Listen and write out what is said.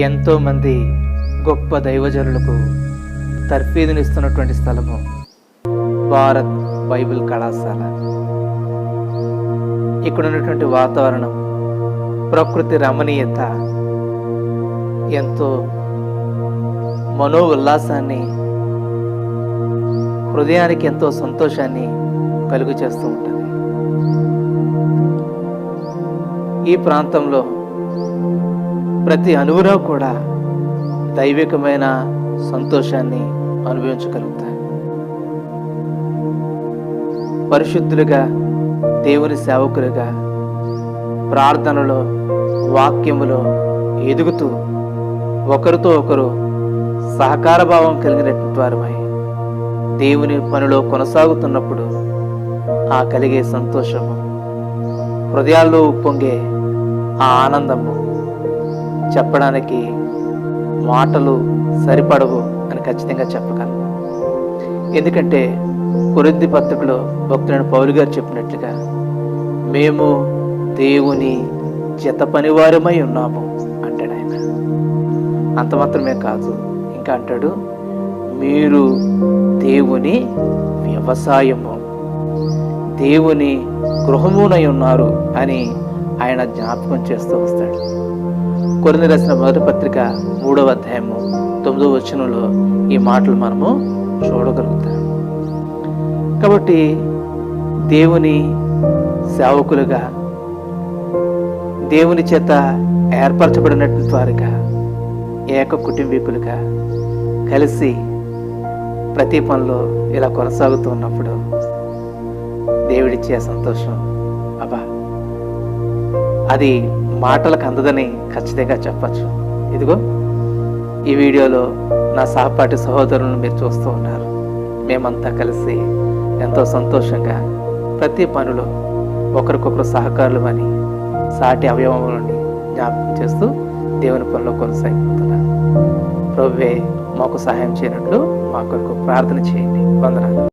ఎంతోమంది గొప్ప దైవజనులకు తర్ఫీదునిస్తున్నటువంటి స్థలము భారత్ బైబిల్ కళాశాల. ఇక్కడ ఉన్నటువంటి వాతావరణం, ప్రకృతి రమణీయత ఎంతో మనో ఉల్లాసాన్ని, హృదయానికి ఎంతో సంతోషాన్ని కలుగు చేస్తూ ఉంటుంది. ఈ ప్రాంతంలో ప్రతి అణువులో కూడా దైవికమైన సంతోషాన్ని అనుభవించగలుగుతారు. పరిశుద్ధులుగా, దేవుని సేవకులుగా, ప్రార్థనలో, వాక్యములో ఎదుగుతూ ఒకరితో ఒకరు సహకార భావం కలిగినటువంటి వారమై దేవుని పనిలో కొనసాగుతున్నప్పుడు ఆ కలిగే సంతోషము, హృదయాల్లో ఉప్పొంగే ఆ ఆనందము చెప్పడానికి మాటలు సరిపడవు అని ఖచ్చితంగా చెప్పగలను. ఎందుకంటే కొరింథీ పత్రికలో భక్తుడైన పౌలు గారు చెప్పినట్లుగా, మేము దేవుని జత పనివారమై ఉన్నాము అంటాడు ఆయన. అంత మాత్రమే కాదు, ఇంకా అంటాడు, మీరు దేవుని వ్యవసాయము, దేవుని గృహమునై ఉన్నారు అని ఆయన జ్ఞాపకం చేస్తూ వస్తాడు. కొరింథీ రాసిన మొదటి పత్రిక 3వ అధ్యాయము 9వ వచనంలో ఈ మాటలు మనము చూడగలుగుతాం. కాబట్టి దేవుని సేవకులుగా, దేవుని చేత ఏర్పరచబడినటువంటి వారుగా, ఏక కుటుంబీకులుగా కలిసి ప్రతి పనిలో ఇలా కొనసాగుతూ ఉన్నప్పుడు దేవుడిచ్చే సంతోషం అది మాటలకు అందదని ఖచ్చితంగా చెప్పచ్చు. ఇదిగో ఈ వీడియోలో నా సహపాఠి సహోదరులను మీరు చూస్తూ ఉన్నారు. మేమంతా కలిసి ఎంతో సంతోషంగా ప్రతి పనిలో ఒకరికొకరు సహకారులు అని సాటి అవయవములని జ్ఞాపకం చేస్తూ దేవుని పనిలో కొనసాగిపోతున్నారు. ప్రభువే మాకు సహాయం చేయనట్లు మా కొరకు ప్రార్థన చేయండి. వందనాలు.